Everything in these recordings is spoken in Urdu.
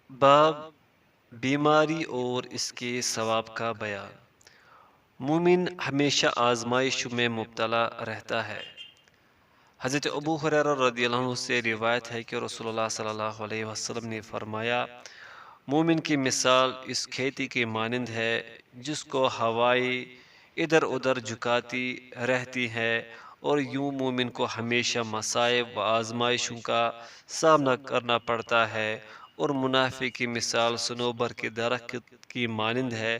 باب بیماری اور اس کے ثواب کا بیان۔ مومن ہمیشہ آزمائش میں مبتلا رہتا ہے۔ حضرت ابو ہریرہ رضی اللہ عنہ سے روایت ہے کہ رسول اللہ صلی اللہ علیہ وسلم نے فرمایا، مومن کی مثال اس کھیتی کے مانند ہے جس کو ہوائیں ادھر ادھر جھکاتی رہتی ہے، اور یوں مومن کو ہمیشہ مصائب و آزمائشوں کا سامنا کرنا پڑتا ہے۔ اور منافق کی مثال صنوبر کے درخت کی مانند ہے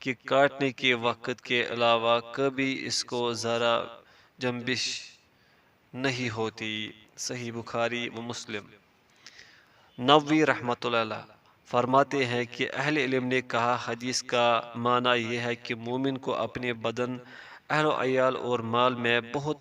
کہ کاٹنے کے وقت کے علاوہ کبھی اس کو ذرا جنبش نہیں ہوتی۔ صحیح بخاری و مسلم۔ نووی رحمۃ اللہ علیہ فرماتے ہیں کہ اہل علم نے کہا، حدیث کا معنی یہ ہے کہ مومن کو اپنے بدن، اہل و عیال اور مال میں بہت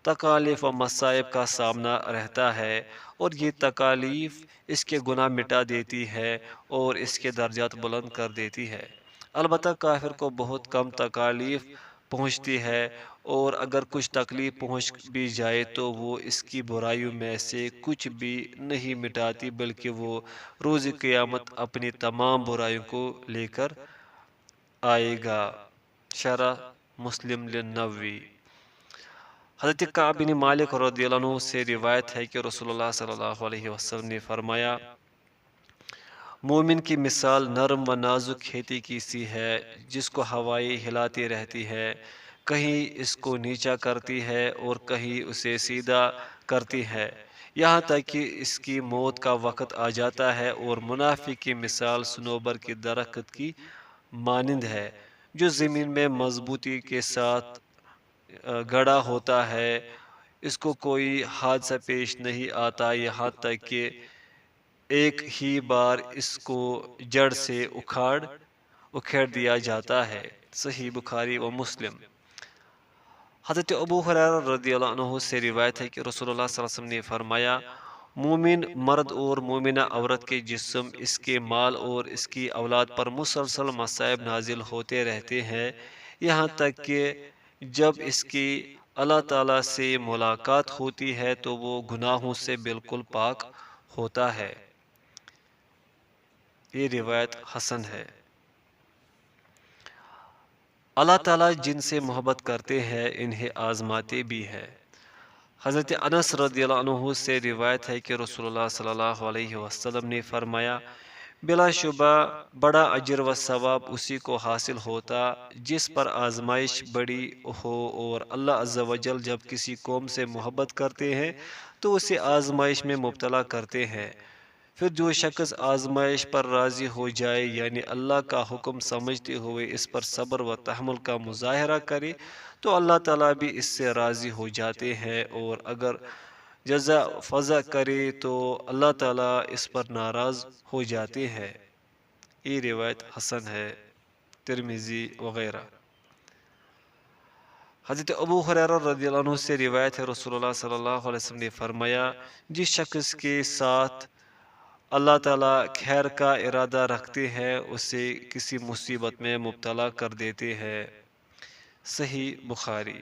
تکالیف و مصائب کا سامنا رہتا ہے، اور یہ تکالیف اس کے گناہ مٹا دیتی ہے اور اس کے درجات بلند کر دیتی ہے۔ البتہ کافر کو بہت کم تکالیف پہنچتی ہے، اور اگر کچھ تکلیف پہنچ بھی جائے تو وہ اس کی برائیوں میں سے کچھ بھی نہیں مٹاتی، بلکہ وہ روز قیامت اپنی تمام برائیوں کو لے کر آئے گا۔ شرح مسلم للنووی۔ حضرت کعب بن مالک رضی اللہ عنہ سے روایت ہے کہ رسول اللہ صلی اللہ علیہ وسلم نے فرمایا، مومن کی مثال نرم و نازک کھیتی کی سی ہے جس کو ہوائیں ہلاتی رہتی ہے، کہیں اس کو نیچا کرتی ہے اور کہیں اسے سیدھا کرتی ہے، یہاں تک کہ اس کی موت کا وقت آ جاتا ہے۔ اور منافق کی مثال صنوبر کے درخت کی مانند ہے جو زمین میں مضبوطی کے ساتھ گڑا ہوتا ہے، اس کو کوئی حادثہ پیش نہیں آتا یہاں تک کہ ایک ہی بار اس کو جڑ سے اکھیڑ دیا جاتا ہے۔ صحیح بخاری و مسلم۔ حضرت ابو ہریرہ رضی اللہ عنہ سے روایت ہے کہ رسول اللہ صلی اللہ علیہ وسلم نے فرمایا، مومن مرد اور مومنہ عورت کے جسم، اس کے مال اور اس کی اولاد پر مسلسل مصائب نازل ہوتے رہتے ہیں، یہاں تک کہ جب اس کی اللہ تعالیٰ سے ملاقات ہوتی ہے تو وہ گناہوں سے بالکل پاک ہوتا ہے۔ یہ روایت حسن ہے۔ اللہ تعالیٰ جن سے محبت کرتے ہیں انہیں آزماتے بھی ہے۔ حضرت انس رضی اللہ عنہ سے روایت ہے کہ رسول اللہ صلی اللہ علیہ وسلم نے فرمایا، بلا شبہ بڑا اجر و ثواب اسی کو حاصل ہوتا جس پر آزمائش بڑی ہو، اور اللہ عز و جل جب کسی قوم سے محبت کرتے ہیں تو اسے آزمائش میں مبتلا کرتے ہیں، پھر جو شخص آزمائش پر راضی ہو جائے، یعنی اللہ کا حکم سمجھتے ہوئے اس پر صبر و تحمل کا مظاہرہ کرے، تو اللہ تعالیٰ بھی اس سے راضی ہو جاتے ہیں، اور اگر جزا فضا کرے تو اللہ تعالیٰ اس پر ناراض ہو جاتے ہیں۔ یہ روایت حسن ہے۔ ترمذی وغیرہ۔ حضرت ابو ہریرہ رضی اللہ عنہ سے روایت ہے رسول اللہ صلی اللہ علیہ وسلم نے فرمایا، جس شخص کے ساتھ اللہ تعالیٰ خیر کا ارادہ رکھتے ہیں اسے کسی مصیبت میں مبتلا کر دیتے ہیں۔ صحیح بخاری۔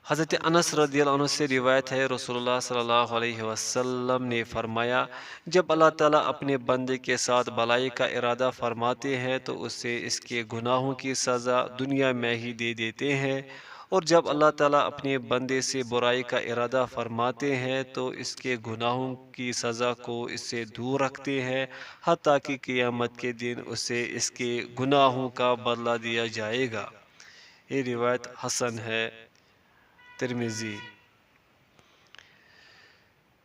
حضرت انس رضی اللہ عنہ سے روایت ہے رسول اللہ صلی اللہ علیہ وسلم نے فرمایا، جب اللہ تعالیٰ اپنے بندے کے ساتھ بلائی کا ارادہ فرماتے ہیں تو اسے اس کے گناہوں کی سزا دنیا میں ہی دے دیتے ہیں، اور جب اللہ تعالیٰ اپنے بندے سے برائی کا ارادہ فرماتے ہیں تو اس کے گناہوں کی سزا کو اس سے دور رکھتے ہیں، حتیٰ کہ قیامت کے دن اسے اس کے گناہوں کا بدلہ دیا جائے گا۔ یہ روایت حسن ہے۔ ترمذی۔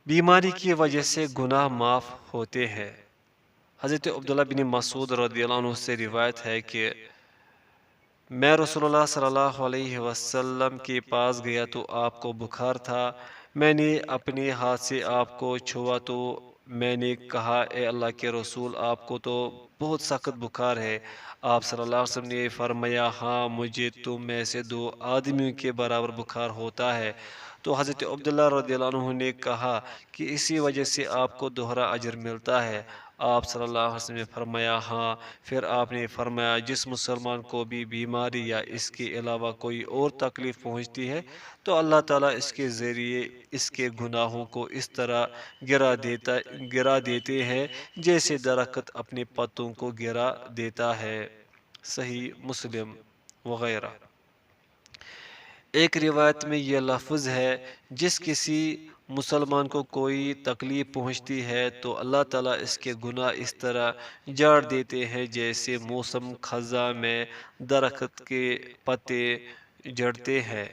بیماری کی وجہ سے گناہ معاف ہوتے ہیں۔ حضرت عبداللہ بن مسعود رضی اللہ عنہ سے روایت ہے کہ میں رسول اللہ صلی اللہ علیہ وسلم کے پاس گیا تو آپ کو بخار تھا، میں نے اپنے ہاتھ سے آپ کو چھوا تو میں نے کہا، اے اللہ کے رسول، آپ کو تو بہت سخت بخار ہے۔ آپ صلی اللہ علیہ وسلم نے فرمایا، ہاں مجھے تم میں سے 2 آدمیوں کے برابر بخار ہوتا ہے۔ تو حضرت عبداللہ رضی اللہ عنہ نے کہا کہ اسی وجہ سے آپ کو دوہرا اجر ملتا ہے۔ آپ صلی اللہ علیہ وسلم نے فرمایا ہاں۔ پھر آپ نے فرمایا جس مسلمان کو بھی بیماری یا اس کے علاوہ کوئی اور تکلیف پہنچتی ہے تو اللہ تعالیٰ اس کے ذریعے اس کے گناہوں کو اس طرح گرا دیتے ہیں جیسے درخت اپنے پتوں کو گرا دیتا ہے۔ صحیح مسلم وغیرہ۔ ایک روایت میں یہ لفظ ہے جس کسی مسلمان کو کوئی تکلیف پہنچتی ہے تو اللہ تعالیٰ اس کے گناہ اس طرح جاڑ دیتے ہیں جیسے موسم خزاں میں درخت کے پتے جڑتے ہیں۔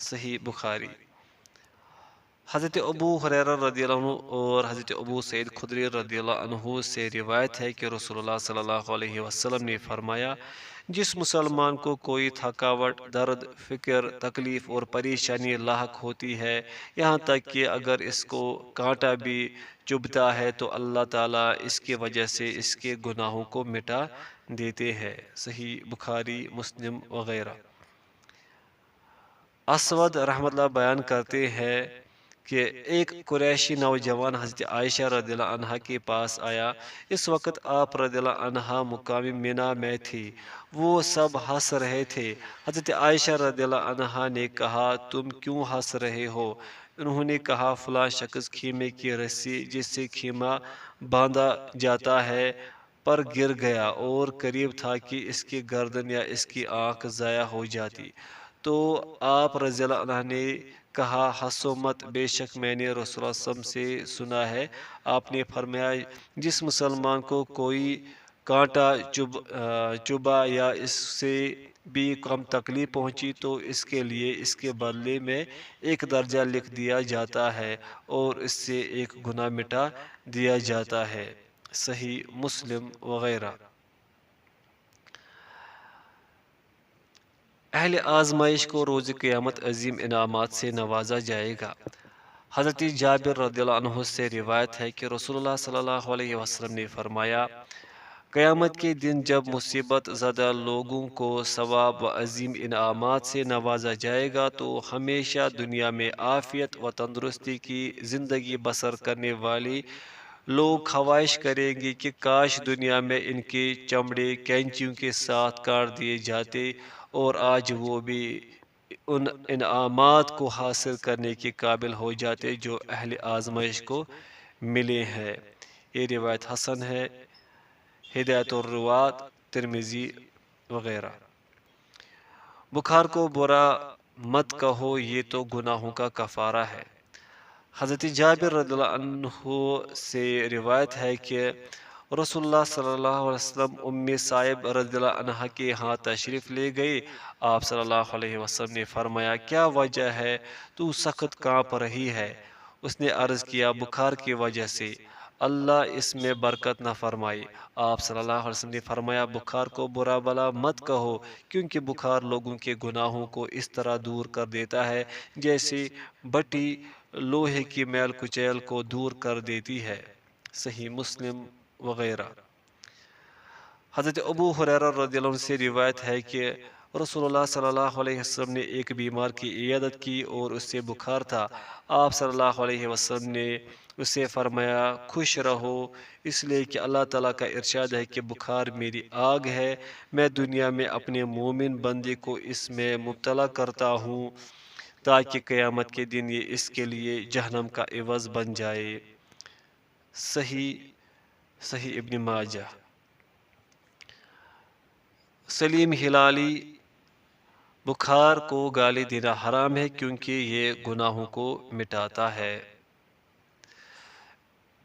صحیح بخاری۔ حضرت ابو ہریرہ رضی اللہ عنہ اور حضرت ابو سعید خدری رضی اللہ عنہ سے روایت ہے کہ رسول اللہ صلی اللہ علیہ وسلم نے فرمایا جس مسلمان کو کوئی تھکاوٹ، درد، فکر، تکلیف اور پریشانی لاحق ہوتی ہے، یہاں تک کہ اگر اس کو کانٹا بھی چبھتا ہے تو اللہ تعالیٰ اس کی وجہ سے اس کے گناہوں کو مٹا دیتے ہیں۔ صحیح بخاری، مسلم وغیرہ۔ اسود رحمۃ اللہ بیان کرتے ہیں کہ ایک قریشی نوجوان حضرت عائشہ رضی اللہ عنہا کے پاس آیا۔ اس وقت آپ رضی اللہ عنہا مقامی مینا میں تھی۔ وہ سب ہنس رہے تھے۔ حضرت عائشہ رضی اللہ عنہا نے کہا تم کیوں ہنس رہے ہو؟ انہوں نے کہا فلاں شخص خیمے کی رسی جس سے خیمہ باندھا جاتا ہے پر گر گیا اور قریب تھا کہ اس کی گردن یا اس کی آنکھ ضائع ہو جاتی۔ تو آپ رضی اللہ عنہ نے کہا ہنسو مت، بے شک میں نے رسول اللہ صلی اللہ علیہ وسلم سے سنا ہے۔ آپ نے فرمایا جس مسلمان کو کوئی کانٹا چبھا یا اس سے بھی کم تکلیف پہنچی تو اس کے لیے اس کے بدلے میں ایک درجہ لکھ دیا جاتا ہے اور اس سے ایک گناہ مٹا دیا جاتا ہے۔ صحیح مسلم وغیرہ۔ اہل آزمائش کو روز قیامت عظیم انعامات سے نوازا جائے گا۔ حضرت جابر رضی اللہ عنہ سے روایت ہے کہ رسول اللہ صلی اللہ علیہ وسلم نے فرمایا قیامت کے دن جب مصیبت زدہ لوگوں کو ثواب و عظیم انعامات سے نوازا جائے گا تو ہمیشہ دنیا میں عافیت و تندرستی کی زندگی بسر کرنے والی لوگ خواہش کریں گے کہ کاش دنیا میں ان کے چمڑے کینچیوں کے ساتھ کاٹ دیے جاتے اور آج وہ بھی ان انعامات کو حاصل کرنے کے قابل ہو جاتے جو اہل آزمائش کو ملے ہیں۔ یہ روایت حسن ہے۔ ہدایت الروات، ترمذی وغیرہ۔ بخار کو برا مت کہو، یہ تو گناہوں کا کفارہ ہے۔ حضرت جابر رضی اللہ عنہ سے روایت ہے کہ رسول اللہ صلی اللہ علیہ وسلم ام صائب رضی اللہ عنہ کے ہاں تشریف لے گئے۔ آپ صلی اللہ علیہ وسلم نے فرمایا کیا وجہ ہے تو سخت کانپ رہی ہے؟ اس نے عرض کیا بخار کی وجہ سے، اللہ اس میں برکت نہ فرمائے۔ آپ صلی اللہ علیہ وسلم نے فرمایا بخار کو برا بلا مت کہو کیونکہ بخار لوگوں کے گناہوں کو اس طرح دور کر دیتا ہے جیسے بٹی لوہے کی میل کچیل کو دور کر دیتی ہے۔ صحیح مسلم وغیرہ۔ حضرت ابو ہریرہ رضی اللہ عنہ سے روایت ہے کہ رسول اللہ صلی اللہ علیہ وسلم نے ایک بیمار کی عیادت کی اور اس سے بخار تھا۔ آپ صلی اللہ علیہ وسلم نے اسے فرمایا خوش رہو، اس لیے کہ اللہ تعالیٰ کا ارشاد ہے کہ بخار میری آگ ہے، میں دنیا میں اپنے مومن بندے کو اس میں مبتلا کرتا ہوں تاکہ قیامت کے دن یہ اس کے لیے جہنم کا عوض بن جائے۔ صحیح ابن ماجہ۔ سلیم ہلالی بخار کو گالی دینا حرام ہے کیونکہ یہ گناہوں کو مٹاتا ہے۔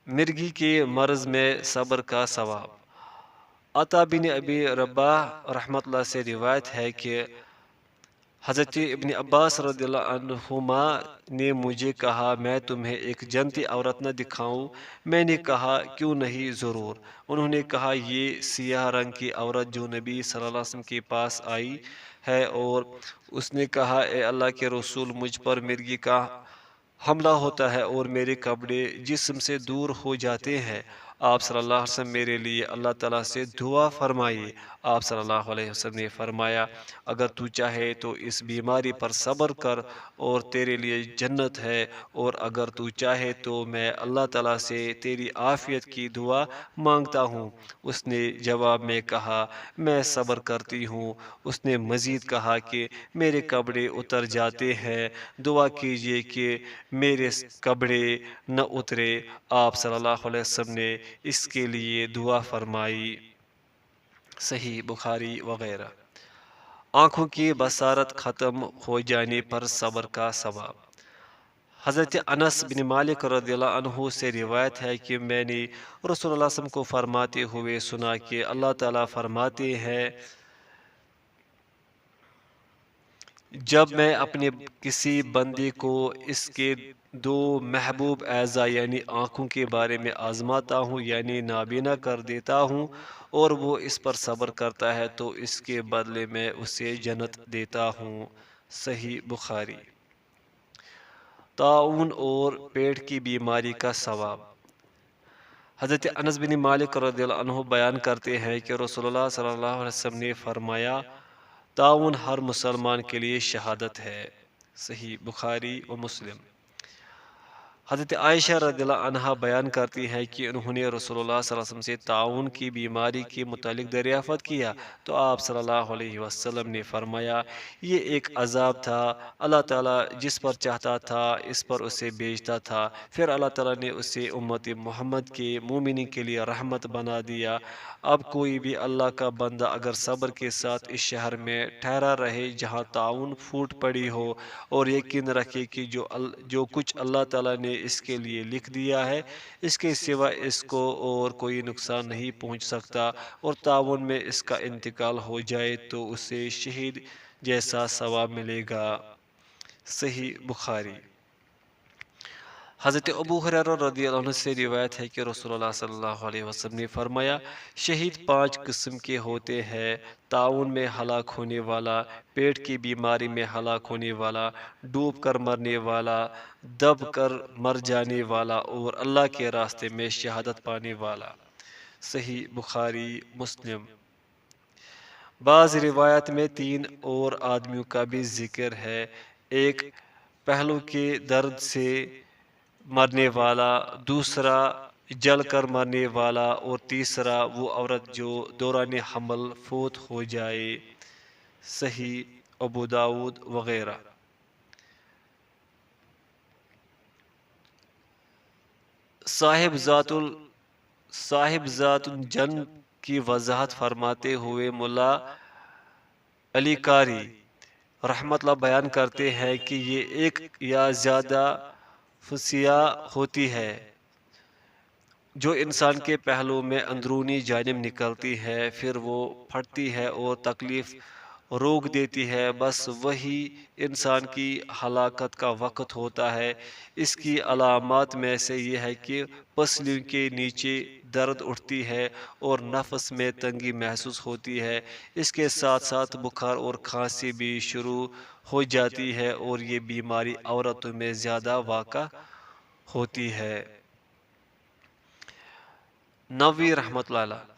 مرگی کے مرض میں صبر کا ثواب۔ عطا بن ابی رباح رحمۃ اللہ سے روایت ہے کہ حضرت ابن عباس رضی اللہ عنہما نے مجھے کہا میں تمہیں ایک جنتی عورت نہ دکھاؤں؟ میں نے کہا کیوں نہیں، ضرور۔ انہوں نے کہا یہ سیاہ رنگ کی عورت جو نبی صلی اللہ علیہ وسلم کے پاس آئی ہے اور اس نے کہا اے اللہ کے رسول مجھ پر مرگی کا حملہ ہوتا ہے اور میرے کپڑے جسم سے دور ہو جاتے ہیں۔ آپ صلی اللہ علیہ وسلم میرے لیے اللہ تعالیٰ سے دعا فرمائیے۔ آپ صلی اللہ علیہ وسلم نے فرمایا اگر تو چاہے تو اس بیماری پر صبر کر اور تیرے لیے جنت ہے، اور اگر تو چاہے تو میں اللہ تعالیٰ سے تیری عافیت کی دعا مانگتا ہوں۔ اس نے جواب میں کہا میں صبر کرتی ہوں۔ اس نے مزید کہا کہ میرے کپڑے اتر جاتے ہیں، دعا کیجیے کہ میرے کپڑے نہ اترے۔ آپ صلی اللہ علیہ وسلم نے اس کے لیے دعا فرمائی۔ صحیح بخاری وغیرہ۔ آنکھوں کی بصارت ختم ہو جانے پر صبر کا ثواب۔ حضرت انس بن مالک رضی اللہ عنہ سے روایت ہے کہ میں نے رسول اللہ صلی اللہ علیہ وسلم کو فرماتے ہوئے سنا کہ اللہ تعالیٰ فرماتے ہیں جب میں اپنے کسی بندے کو اس کے دو محبوب اعضاء یعنی آنکھوں کے بارے میں آزماتا ہوں یعنی نابینا کر دیتا ہوں اور وہ اس پر صبر کرتا ہے تو اس کے بدلے میں اسے جنت دیتا ہوں۔ صحیح بخاری۔ طاعون اور پیٹ کی بیماری کا ثواب۔ حضرت انس بن مالک رضی اللہ عنہ بیان کرتے ہیں کہ رسول اللہ صلی اللہ علیہ وسلم نے فرمایا طاعون ہر مسلمان کے لیے شہادت ہے۔ صحیح بخاری و مسلم۔ حضرت عائشہ رضی اللہ عنہا بیان کرتی ہیں کہ انہوں نے رسول اللہ صلی اللہ علیہ وسلم سے طاعون کی بیماری کے متعلق دریافت کیا تو آپ صلی اللہ علیہ وسلم نے فرمایا یہ ایک عذاب تھا، اللہ تعالیٰ جس پر چاہتا تھا اس پر اسے بھیجتا تھا، پھر اللہ تعالیٰ نے اسے امت محمد کے مومنین کے لیے رحمت بنا دیا۔ اب کوئی بھی اللہ کا بندہ اگر صبر کے ساتھ اس شہر میں ٹھہرا رہے جہاں طاعون پھوٹ پڑی ہو اور یقین رکھے کہ جو کچھ اللہ تعالیٰ نے اس کے لیے لکھ دیا ہے اس کے سوا اس کو اور کوئی نقصان نہیں پہنچ سکتا، اور طاعون میں اس کا انتقال ہو جائے تو اسے شہید جیسا ثواب ملے گا۔ صحیح بخاری۔ حضرت ابو ہریرہ رضی اللہ عنہ سے روایت ہے کہ رسول اللہ صلی اللہ علیہ وسلم نے فرمایا شہید 5 قسم کے ہوتے ہیں، طاعون میں ہلاک ہونے والا، پیٹ کی بیماری میں ہلاک ہونے والا، ڈوب کر مرنے والا، دب کر مر جانے والا اور اللہ کے راستے میں شہادت پانے والا۔ صحیح بخاری مسلم۔ بعض روایت میں 3 اور آدمیوں کا بھی ذکر ہے، ایک پہلو کے درد سے مرنے والا، دوسرا جل کر مرنے والا اور تیسرا وہ عورت جو دوران حمل فوت ہو جائے۔ صحیح ابو داود وغیرہ۔ صاحب ذات الجن کی وضاحت فرماتے ہوئے ملا علی قاری رحمت اللہ بیان کرتے ہیں کہ یہ ایک یا زیادہ فسیہ ہوتی ہے جو انسان کے پہلو میں اندرونی جانب نکلتی ہے، پھر وہ پھٹتی ہے اور تکلیف روک دیتی ہے، بس وہی انسان کی ہلاکت کا وقت ہوتا ہے۔ اس کی علامات میں سے یہ ہے کہ پسلیوں کے نیچے درد اٹھتی ہے اور نفس میں تنگی محسوس ہوتی ہے، اس کے ساتھ ساتھ بخار اور کھانسی بھی شروع ہو جاتی ہے اور یہ بیماری عورتوں میں زیادہ واقع ہوتی ہے۔ نووی رحمۃ اللہ علیہ۔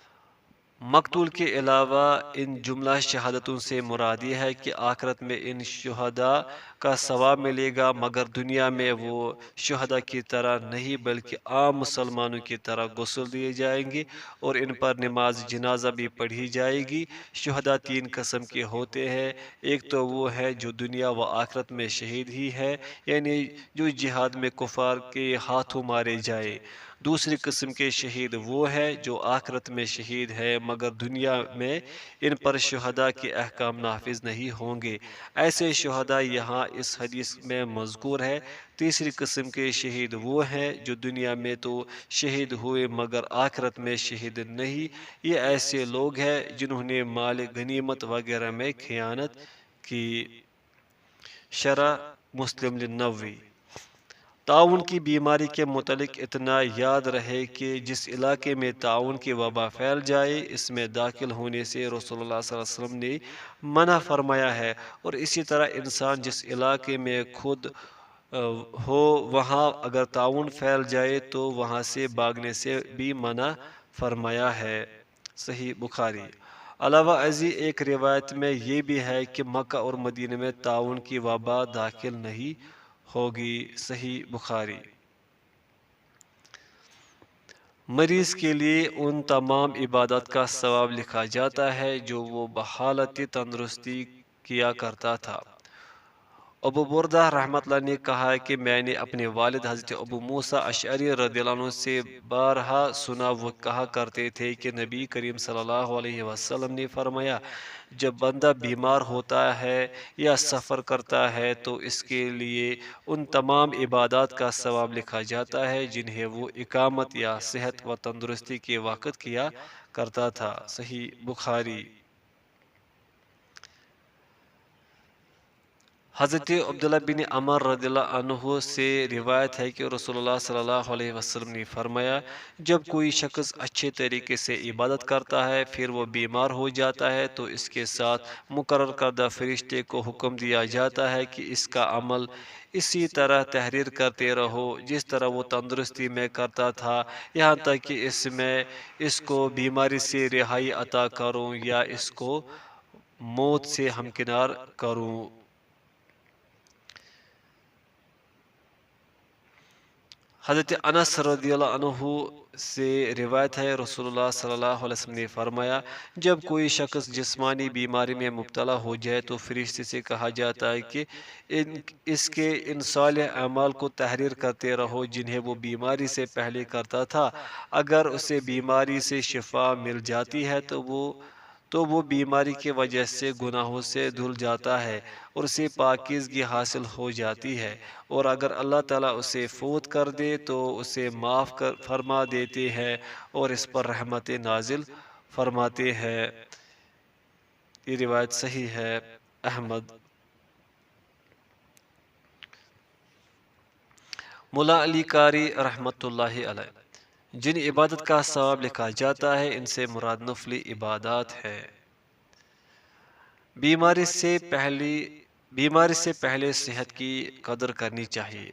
مقتول کے علاوہ ان جملہ شہادتوں سے مراد یہ ہے کہ آخرت میں ان شہداء کا ثواب ملے گا، مگر دنیا میں وہ شہداء کی طرح نہیں بلکہ عام مسلمانوں کی طرح غسل دیے جائیں گے اور ان پر نماز جنازہ بھی پڑھی جائے گی۔ شہداء 3 قسم کے ہوتے ہیں، ایک تو وہ ہے جو دنیا و آخرت میں شہید ہی ہے یعنی جو جہاد میں کفار کے ہاتھوں مارے جائے، دوسری قسم کے شہید وہ ہے جو آخرت میں شہید ہے مگر دنیا میں ان پر شہداء کے احکام نافذ نہیں ہوں گے، ایسے شہداء یہاں اس حدیث میں مذکور ہے۔ تیسری قسم کے شہید وہ ہیں جو دنیا میں تو شہید ہوئے مگر آخرت میں شہید نہیں، یہ ایسے لوگ ہیں جنہوں نے مال غنیمت وغیرہ میں خیانت کی۔ شرح مسلم للنووی۔ طاعون کی بیماری کے متعلق اتنا یاد رہے کہ جس علاقے میں طاعون کی وبا پھیل جائے اس میں داخل ہونے سے رسول اللہ صلی اللہ علیہ وسلم نے منع فرمایا ہے، اور اسی طرح انسان جس علاقے میں خود ہو وہاں اگر تعاون پھیل جائے تو وہاں سے بھاگنے سے بھی منع فرمایا ہے۔ صحیح بخاری۔ علاوہ ازیں ایک روایت میں یہ بھی ہے کہ مکہ اور مدینہ میں تعاون کی وبا داخل نہیں ہوگی۔ صحیح بخاری۔ مریض کے لیے ان تمام عبادات کا ثواب لکھا جاتا ہے جو وہ بحالت تندرستی کیا کرتا تھا۔ ابو بردہ رحمۃ اللہ نے کہا کہ میں نے اپنے والد حضرت ابو موسیٰ اشعری رضی اللہ عنہ سے بارہا سنا، وہ کہا کرتے تھے کہ نبی کریم صلی اللہ علیہ وسلم نے فرمایا، جب بندہ بیمار ہوتا ہے یا سفر کرتا ہے تو اس کے لیے ان تمام عبادات کا ثواب لکھا جاتا ہے جنہیں وہ اقامت یا صحت و تندرستی کے وقت کیا کرتا تھا۔ صحیح بخاری۔ حضرت عبداللہ بن عمر رضی اللہ عنہ سے روایت ہے کہ رسول اللہ صلی اللہ علیہ وسلم نے فرمایا، جب کوئی شخص اچھے طریقے سے عبادت کرتا ہے پھر وہ بیمار ہو جاتا ہے تو اس کے ساتھ مقرر کردہ فرشتے کو حکم دیا جاتا ہے کہ اس کا عمل اسی طرح تحریر کرتے رہو جس طرح وہ تندرستی میں کرتا تھا، یہاں تک کہ اس کو بیماری سے رہائی عطا کروں یا اس کو موت سے ہمکنار کروں۔ حضرت انس رضی اللہ عنہ سے روایت ہے، رسول اللہ صلی اللہ علیہ وسلم نے فرمایا، جب کوئی شخص جسمانی بیماری میں مبتلا ہو جائے تو فرشتے سے کہا جاتا ہے کہ اس کے ان صالح اعمال کو تحریر کرتے رہو جنہیں وہ بیماری سے پہلے کرتا تھا۔ اگر اسے بیماری سے شفا مل جاتی ہے تو وہ بیماری کی وجہ سے گناہوں سے دھل جاتا ہے اور اسے پاکیزگی حاصل ہو جاتی ہے، اور اگر اللہ تعالیٰ اسے فوت کر دے تو اسے معاف فرما دیتے ہیں اور اس پر رحمت نازل فرماتے ہیں۔ یہ روایت صحیح ہے۔ احمد۔ ملا علی قاری رحمۃ اللہ علیہ، جن عبادت کا ثواب لکھا جاتا ہے ان سے مراد نفلی عبادات ہے۔ بیماری سے پہلے صحت کی قدر کرنی چاہیے۔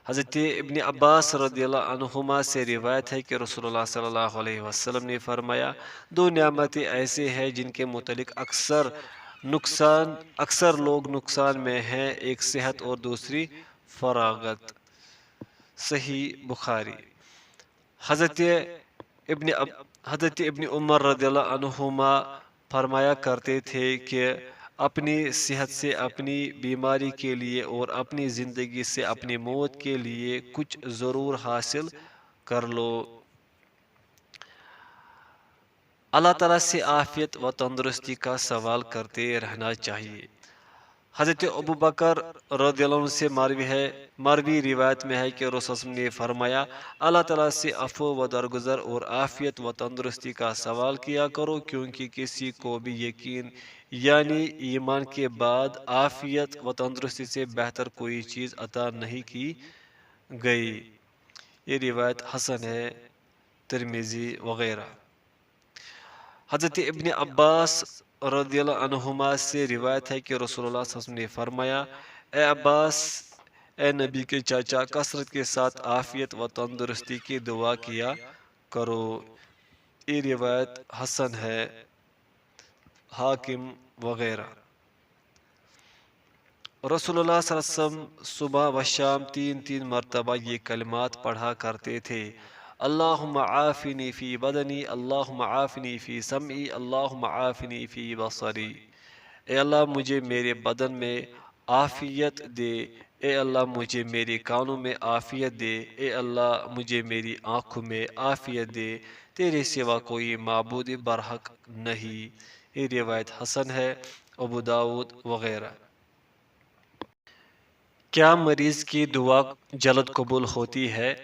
حضرت ابن عباس رضی اللہ عنہما سے روایت ہے کہ رسول اللہ صلی اللہ علیہ وسلم نے فرمایا، دو نعمتیں ایسے ہیں جن کے متعلق اکثر لوگ نقصان میں ہیں، ایک صحت اور دوسری فراغت۔ صحیح بخاری۔ حضرت ابن عمر رضی اللہ عنہما فرمایا کرتے تھے کہ اپنی صحت سے اپنی بیماری کے لیے اور اپنی زندگی سے اپنی موت کے لیے کچھ ضرور حاصل کر لو۔ اللہ تعالیٰ سے عافیت و تندرستی کا سوال کرتے رہنا چاہیے۔ حضرت ابو بکر رضی اللہ عنہ سے مروی روایت میں ہے کہ رسول اللہ صلی اللہ علیہ وسلم نے فرمایا، اللہ تعالیٰ سے عفو و درگزر اور عافیت و تندرستی کا سوال کیا کرو، کیونکہ کسی کو بھی یقین یعنی ایمان کے بعد عافیت و تندرستی سے بہتر کوئی چیز عطا نہیں کی گئی۔ یہ روایت حسن ہے، ترمذی وغیرہ۔ حضرت ابن عباس رضی اللہ عنہما سے روایت ہے کہ رسول اللہ صلی اللہ علیہ وسلم نے فرمایا، اے عباس، اے نبی کے چاچا، کثرت کے ساتھ عافیت و تندرستی کی دعا کیا کرو۔ یہ روایت حسن ہے، حاکم وغیرہ۔ رسول اللہ صلی اللہ علیہ وسلم صبح و شام 3 مرتبہ یہ کلمات پڑھا کرتے تھے، اللہم عافنی فی بدنی، اللہم عافنی فی سمعی، اللہم عافنی فی بصری۔ اے اللہ مجھے میرے بدن میں عافیت دے، اے اللہ مجھے میرے کانوں میں عافیت دے، اے اللہ مجھے میری آنکھوں میں عافیت دے، تیرے سوا کوئی معبود برحق نہیں۔ یہ روایت حسن ہے، ابو داؤد وغیرہ۔ کیا مریض کی دعا جلد قبول ہوتی ہے؟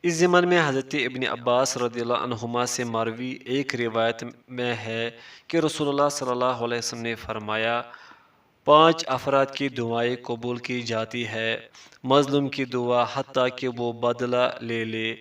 اس ضمن میں حضرت ابن عباس رضی اللہ عنہما سے مروی ایک روایت میں ہے کہ رسول اللہ صلی اللہ علیہ وسلم نے فرمایا، 5 افراد کی دعائیں قبول کی جاتی ہے، مظلوم کی دعا حتیٰ کہ وہ بدلہ لے لے،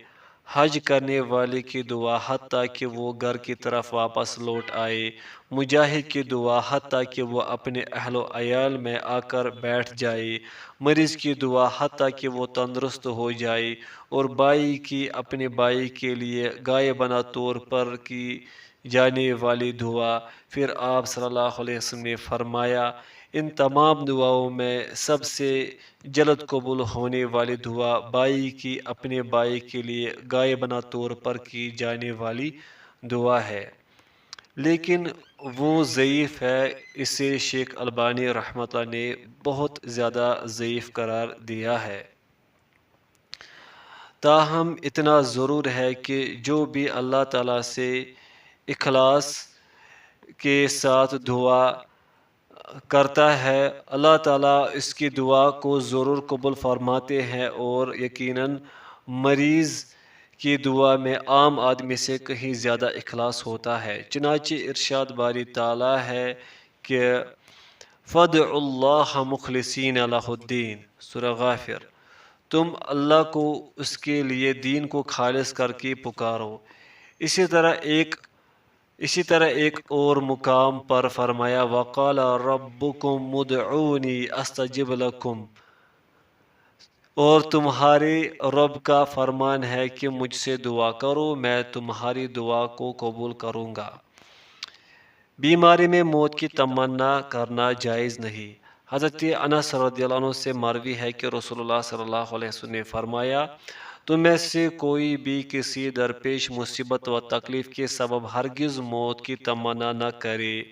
حج کرنے والے کی دعا حتیٰ کہ وہ گھر کی طرف واپس لوٹ آئے، مجاہد کی دعا حتیٰ کہ وہ اپنے اہل و عیال میں آ کر بیٹھ جائے، مریض کی دعا حتیٰ کہ وہ تندرست ہو جائے، اور بائی کی اپنے بائی کے لیے غائبانہ طور پر کی جانے والی دعا۔ پھر آپ صلی اللہ علیہ وسلم نے فرمایا، ان تمام دعاؤں میں سب سے جلد قبول ہونے والی دعا بائی کی اپنے بائی کے لیے غائبانہ طور پر کی جانے والی دعا ہے، لیکن وہ ضعیف ہے، اسے شیخ البانی رحمۃ اللہ نے بہت زیادہ ضعیف قرار دیا ہے۔ تاہم اتنا ضرور ہے کہ جو بھی اللہ تعالیٰ سے اخلاص کے ساتھ دعا کرتا ہے، اللہ تعالیٰ اس کی دعا کو ضرور قبول فرماتے ہیں، اور یقیناً مریض کی دعا میں عام آدمی سے کہیں زیادہ اخلاص ہوتا ہے۔ چنانچہ ارشاد باری تعالیٰ ہے کہ فَادْعُوا اللَّهَ مُخْلِصِينَ لَهُ الدِّينَ، سورہ غافر، تم اللہ کو اس کے لیے دین کو خالص کر کے پکارو۔ اسی طرح ایک اور مقام پر فرمایا، وَقَالَ رَبُّكُمْ ادْعُونِي أَسْتَجِبْ لَكُمْ، اور تمہارے رب کا فرمان ہے کہ مجھ سے دعا کرو، میں تمہاری دعا کو قبول کروں گا۔ بیماری میں موت کی تمنا کرنا جائز نہیں۔ حضرت انس رضی اللہ عنہ سے مروی ہے کہ رسول اللہ صلی اللہ علیہ وسلم نے فرمایا، تم میں سے کوئی بھی کسی درپیش مصیبت و تکلیف کے سبب ہرگز موت کی تمنا نہ کرے۔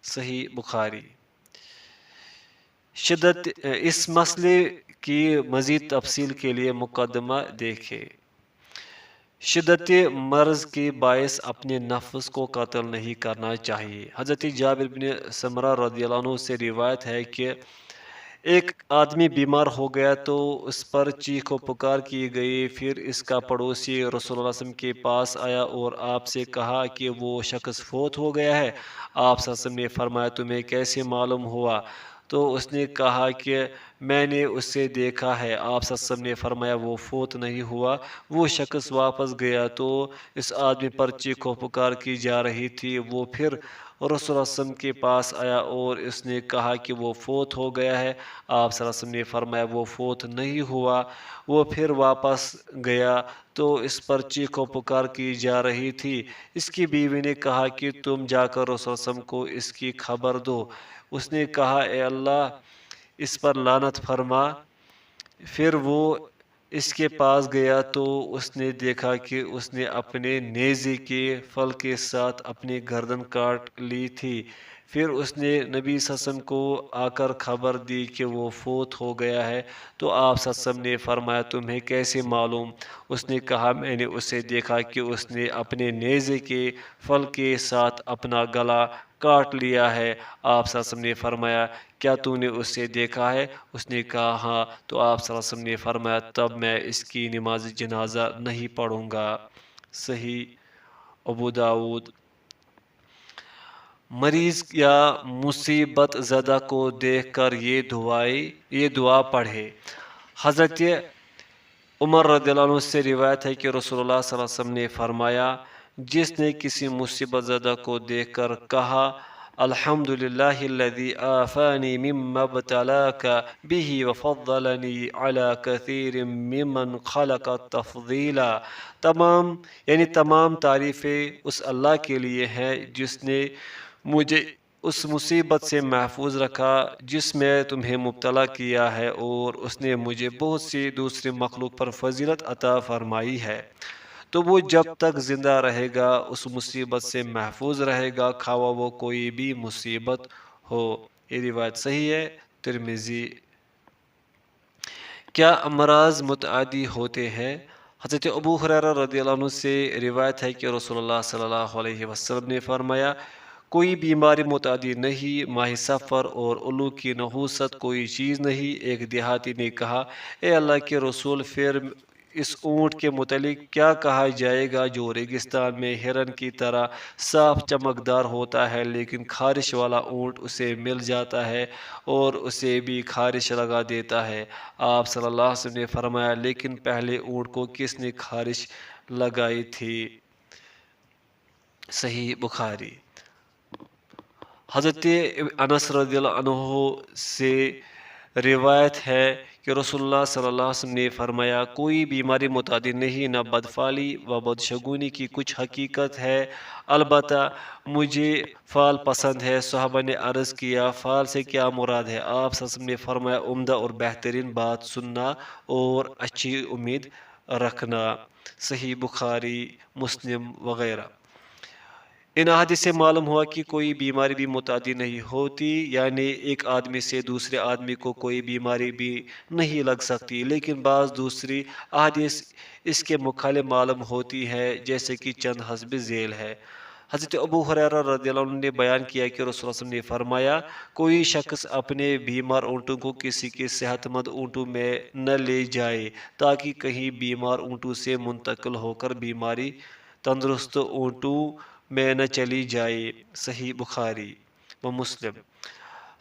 صحیح بخاری۔ اس مسئلے کی مزید تفصیل کے لیے مقدمہ دیکھیں۔ شدت مرض کے باعث اپنے نفس کو قتل نہیں کرنا چاہیے۔ حضرت جابر بن سمرہ رضی اللہ عنہ سے روایت ہے کہ ایک آدمی بیمار ہو گیا تو اس پر چیخ و پکار کی گئی، پھر اس کا پڑوسی رسول اللہ صلی اللہ علیہ وسلم کے پاس آیا اور آپ سے کہا کہ وہ شخص فوت ہو گیا ہے۔ آپ صلی اللہ علیہ وسلم نے فرمایا، تمہیں کیسے معلوم ہوا؟ تو اس نے کہا کہ میں نے اسے دیکھا ہے۔ آپ صلی اللہ علیہ وسلم نے فرمایا، وہ فوت نہیں ہوا۔ وہ شخص واپس گیا تو اس آدمی پر چیخ و پکار کی جا رہی تھی۔ وہ پھر رسول اللہ صلی اللہ علیہ وسلم کے پاس آیا اور اس نے کہا کہ وہ فوت ہو گیا ہے۔ آپ صلی اللہ علیہ وسلم نے فرمایا، وہ فوت نہیں ہوا۔ وہ پھر واپس گیا تو اس پر چیخ و پکار کی جا رہی تھی۔ اس کی بیوی نے کہا کہ تم جا کر رسول اللہ صلی اللہ علیہ وسلم کو اس کی خبر دو۔ اس نے کہا، اے اللہ اس پر لعنت فرما۔ پھر وہ اس کے پاس گیا تو اس نے دیکھا کہ اس نے اپنے نیزے کے پھل کے ساتھ اپنی گردن کاٹ لی تھی۔ پھر اس نے نبی صلی اللہ علیہ وسلم کو آ کر خبر دی کہ وہ فوت ہو گیا ہے۔ تو آپ صلی اللہ علیہ وسلم نے فرمایا، تمہیں کیسے معلوم؟ اس نے کہا، میں نے اسے دیکھا کہ اس نے اپنے نیزے کے پھل کے ساتھ اپنا گلا کاٹ لیا ہے۔ آپ صلی اللہ علیہ وسلم نے فرمایا، کیا تو نے اسے دیکھا ہے؟ اس نے کہا، ہاں۔ تو آپ صلی اللہ علیہ وسلم نے فرمایا، تب میں اس کی نماز جنازہ نہیں پڑھوں گا۔ صحیح ابو داؤد۔ مریض یا مصیبت زدہ کو دیکھ کر یہ دعا پڑھے۔ حضرت عمر رضی اللہ عنہ سے روایت ہے کہ رسول اللہ صلی اللہ علیہ وسلم نے فرمایا، جس نے کسی مصیبت زدہ کو دیکھ کر کہا، الحمدللہ الذی عافانی مما ابتلاک بہ وفضلنی علی کثیر ممن خلق تفضیلا، تمام تعریفیں اس اللہ کے لیے ہیں جس نے مجھے اس مصیبت سے محفوظ رکھا جس میں تمہیں مبتلا کیا ہے، اور اس نے مجھے بہت سی دوسری مخلوق پر فضیلت عطا فرمائی ہے، تو وہ جب تک زندہ رہے گا اس مصیبت سے محفوظ رہے گا، خواہ وہ کوئی بھی مصیبت ہو۔ یہ روایت صحیح ہے، ترمذی۔ کیا امراض متعدی ہوتے ہیں؟ حضرت ابو ہریرہ رضی اللہ عنہ سے روایت ہے کہ رسول اللہ صلی اللہ علیہ وسلم نے فرمایا، کوئی بیماری متعدی نہیں، ماہ سفر اور الو کی نحوست کوئی چیز نہیں۔ ایک دیہاتی نے کہا، اے اللہ کے رسول، پھر اس اونٹ کے متعلق کیا کہا جائے گا جو ریگستان میں ہرن کی طرح صاف چمکدار ہوتا ہے، لیکن خارش والا اونٹ اسے مل جاتا ہے اور اسے بھی خارش لگا دیتا ہے؟ آپ صلی اللہ علیہ وسلم نے فرمایا، لیکن پہلے اونٹ کو کس نے خارش لگائی تھی؟ صحیح بخاری۔ حضرت انس رضی اللہ عنہ سے روایت ہے کہ رسول اللہ صلی اللہ علیہ وسلم نے فرمایا، کوئی بیماری متعدی نہیں، نہ بدفعلی و بدشگونی کی کچھ حقیقت ہے، البتہ مجھے فال پسند ہے۔ صحابہ نے عرض کیا، فال سے کیا مراد ہے؟ آپ صلی اللہ علیہ وسلم نے فرمایا، عمدہ اور بہترین بات سننا اور اچھی امید رکھنا۔ صحیح بخاری، مسلم وغیرہ۔ ان احادیث سے معلوم ہوا کہ کوئی بیماری بھی متعدی نہیں ہوتی، یعنی ایک آدمی سے دوسرے آدمی کو کوئی بیماری بھی نہیں لگ سکتی، لیکن بعض دوسری احادیث اس کے مخالف معلوم ہوتی ہے، جیسے کہ چند حسب ذیل ہے۔ حضرت ابو ہریرہ رضی اللہ عنہ نے بیان کیا کہ رسول اللہ صلی اللہ علیہ وسلم نے فرمایا، کوئی شخص اپنے بیمار اونٹوں کو کسی کے صحت مند اونٹوں میں نہ لے جائے، تاکہ کہیں بیمار اونٹوں سے منتقل ہو کر بیماری تندرست اونٹوں میں نہ چلی جائے۔ صحیح بخاری و مسلم۔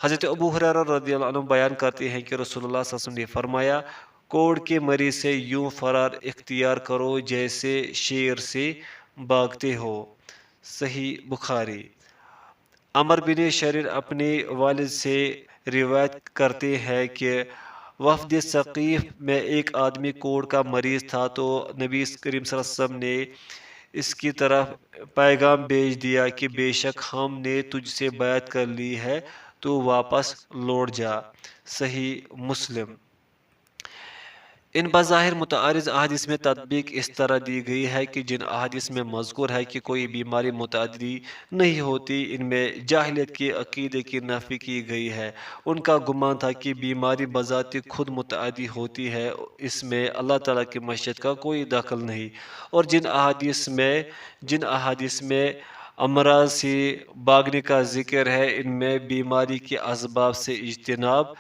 حضرت ابو ہریرہ رضی اللہ عنہ بیان کرتے ہیں کہ رسول اللہ صلی اللہ علیہ وسلم نے فرمایا، کوڑ کے مریض سے یوں فرار اختیار کرو جیسے شیر سے بھاگتے ہو۔ صحیح بخاری۔ عمر بن شریر اپنے والد سے روایت کرتے ہیں کہ وفد ثقیف میں ایک آدمی کوڑ کا مریض تھا، تو نبی کریم صلی اللہ علیہ وسلم نے اس کی طرف پیغام بھیج دیا کہ بے شک ہم نے تجھ سے بیعت کر لی ہے، تو واپس لوٹ جا۔ صحیح مسلم۔ ان بظاہر متعارض احادیث میں تطبیق اس طرح دی گئی ہے کہ جن احادیث میں مذکور ہے کہ کوئی بیماری متعدی نہیں ہوتی، ان میں جاہلیت کے عقیدے کی نفی کی گئی ہے۔ ان کا گمان تھا کہ بیماری بذات خود متعدی ہوتی ہے، اس میں اللہ تعالیٰ کی مشیت کا کوئی دخل نہیں۔ اور جن احادیث میں امراض سے بھاگنے کا ذکر ہے، ان میں بیماری کے اسباب سے اجتناب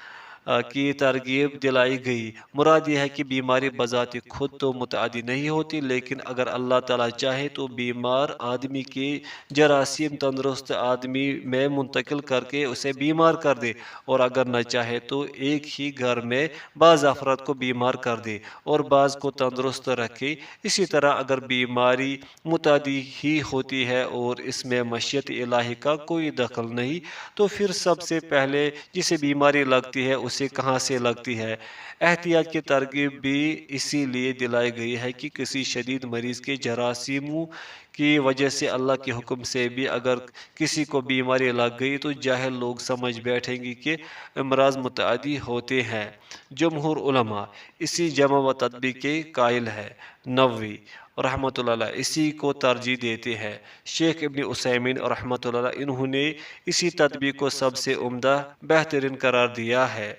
کی ترغیب دلائی گئی۔ مراد یہ ہے کہ بیماری بذات خود تو متعدی نہیں ہوتی، لیکن اگر اللہ تعالیٰ چاہے تو بیمار آدمی کے جراثیم تندرست آدمی میں منتقل کر کے اسے بیمار کر دے، اور اگر نہ چاہے تو ایک ہی گھر میں بعض افراد کو بیمار کر دے اور بعض کو تندرست رکھے۔ اسی طرح اگر بیماری متعدی ہی ہوتی ہے اور اس میں مشیت الہی کا کوئی دخل نہیں، تو پھر سب سے پہلے جسے بیماری لگتی ہے اسے کہاں سے لگتی ہے؟ احتیاط کی ترغیب بھی اسی لیے دلائی گئی ہے کہ کسی شدید مریض کے جراثیموں کی وجہ سے اللہ کے حکم سے بھی اگر کسی کو بیماری لگ گئی تو جاہل لوگ سمجھ بیٹھیں گے کہ امراض متعدی ہوتے ہیں۔ جمہور علماء اسی جمع و تطبیق کے قائل ہے۔ نووی رحمۃ اللہ علیہ اسی کو ترجیح دیتے ہیں۔ شیخ ابن عثیمین رحمۃ اللہ علیہ انہوں نے اسی تطبیق کو سب سے عمدہ بہترین قرار دیا ہے۔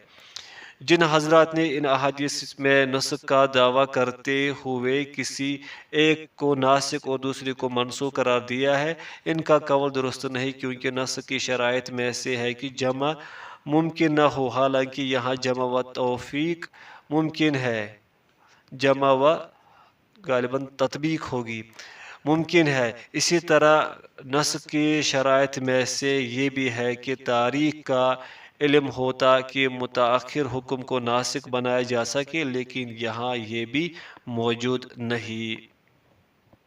جن حضرات نے ان احادیث میں نسخ کا دعویٰ کرتے ہوئے کسی ایک کو ناسخ اور دوسرے کو منسوخ قرار دیا ہے، ان کا قول درست نہیں، کیونکہ نسخ کی شرائط میں سے ہے کہ جمع ممکن نہ ہو، حالانکہ یہاں جمع و توفیق ممکن ہے۔ جمع و غالباً تطبیق ہوگی، ممکن ہے۔ اسی طرح نسخ کی شرائط میں سے یہ بھی ہے کہ تاریخ کا علم ہوتا کہ متأخر حکم کو ناسخ بنایا جا سکے، لیکن یہاں یہ بھی موجود نہیں۔